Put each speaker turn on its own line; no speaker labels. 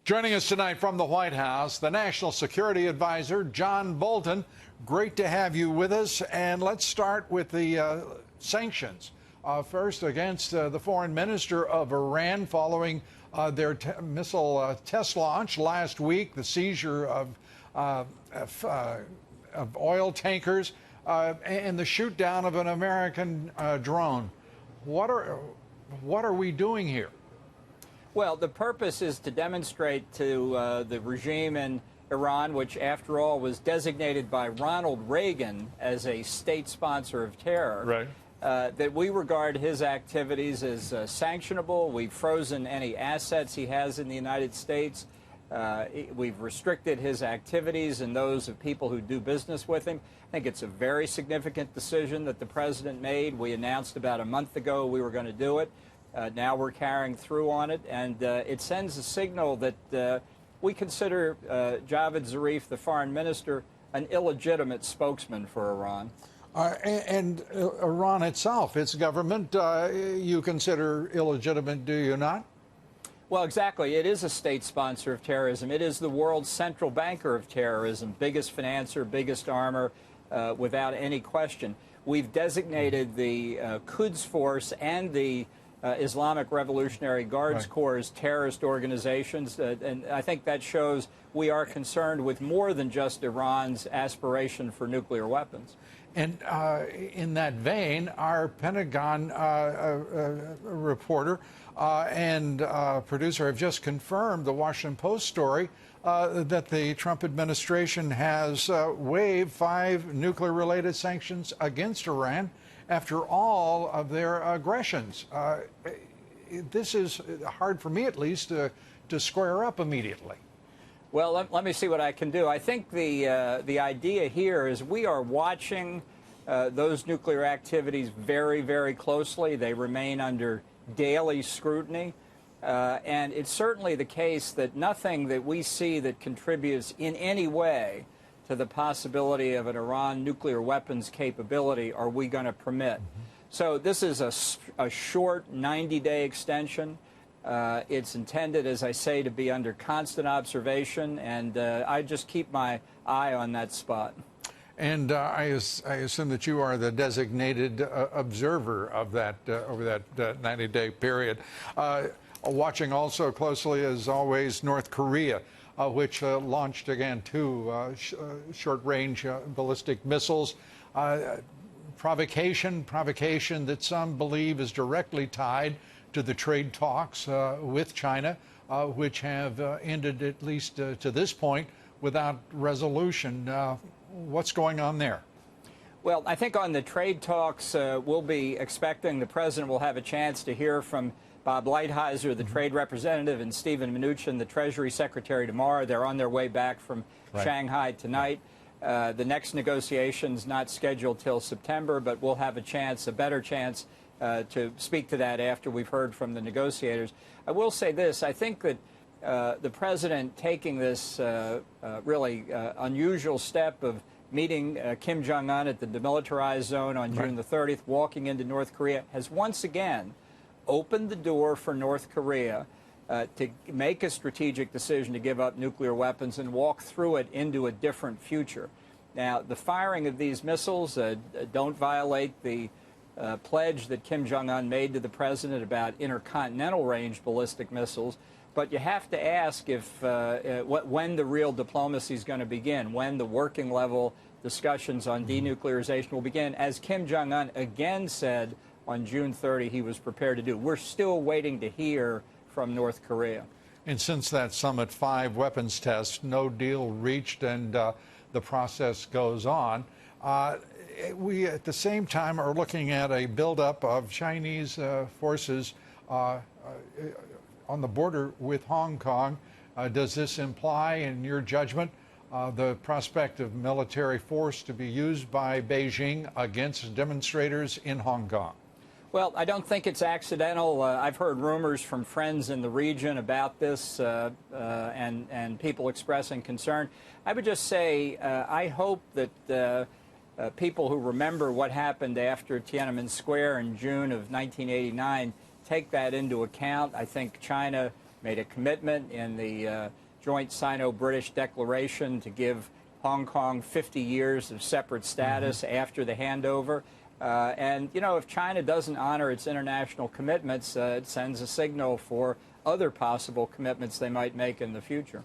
Joining us tonight from the White House, the National Security Advisor, John Bolton. Great to have you with us. And let's start with the sanctions. First, against the foreign minister of Iran following their missile test launch last week, the seizure of oil tankers, and the shoot down of an American drone. What are we doing here?
Well, the purpose is to demonstrate to the regime in Iran, which, after all, was designated by Ronald Reagan as a state sponsor of terror,
right,
that we regard his activities as sanctionable. We've frozen any assets he has in the United States. We've restricted his activities and those of people who do business with him. I think it's a very significant decision that the president made. We announced about a month ago we were going to do it. Now we're carrying through on it, and it sends a signal that we consider Javad Zarif, the foreign minister, an illegitimate spokesman for Iran.
And Iran itself, its government, you consider illegitimate, do you not?
Well, exactly. It is a state sponsor of terrorism. It is the world's central banker of terrorism, biggest financer, biggest armor, without any question. We've designated the Quds Force and the Islamic Revolutionary Guards Corps as terrorist organizations, and I think that shows we are concerned with more than just Iran's aspiration for nuclear weapons.
And in that vein, our Pentagon reporter and producer have just confirmed the Washington Post story that the Trump administration has waived 5 nuclear-related sanctions against Iran after all of their aggressions. This is hard for me, at least, to square up immediately.
Well, let me see what I can do. I think the idea here is we are watching those nuclear activities very, very closely. They remain under daily scrutiny. And it's certainly the case that nothing that we see that contributes in any way to the possibility of an Iran nuclear weapons capability are we going to permit. So this is a short 90-day extension. It's intended, as I say, to be under constant observation, and I just keep my eye on that spot.
And I assume that you are the designated observer of that over that 90-day period. Watching also closely, as always, North Korea, which launched again 2 short-range ballistic missiles. Provocation that some believe is directly tied to the trade talks with China, which have ended, at least to this point, without resolution. What's going on there?
Well, I think on the trade talks, we'll be expecting the president will have a chance to hear from Bob Lighthizer, the trade representative, and Stephen Mnuchin, the Treasury Secretary, tomorrow. They're on their way back from Shanghai tonight. The next negotiation's not scheduled till September, but we'll have a better chance to speak to that after we've heard from the negotiators. I will say this. I think that the president taking this really unusual step of meeting Kim Jong-un at the demilitarized zone on June the 30th, walking into North Korea, has once again opened the door for North Korea to make a strategic decision to give up nuclear weapons and walk through it into a different future. Now, the firing of these missiles don't violate the pledge that Kim Jong-un made to the president about intercontinental range ballistic missiles, but you have to ask if when the real diplomacy is going to begin, when the working level discussions on denuclearization will begin, as Kim Jong-un again said on June 30 he was prepared to do. We're still waiting to hear from North Korea.
And since that summit, 5 weapons tests, no deal reached, and the process goes on. We, at the same time, are looking at a buildup of Chinese forces on the border with Hong Kong. Does this imply, in your judgment, the prospect of military force to be used by Beijing against demonstrators in Hong Kong?
Well, I don't think it's accidental. I've heard rumors from friends in the region about this and people expressing concern. I would just say I hope that people who remember what happened after Tiananmen Square in June of 1989 take that into account. I think China made a commitment in the joint Sino-British declaration to give Hong Kong 50 years of separate status after the handover. And, you know, if China doesn't honor its international commitments, it sends a signal for other possible commitments they might make in the future.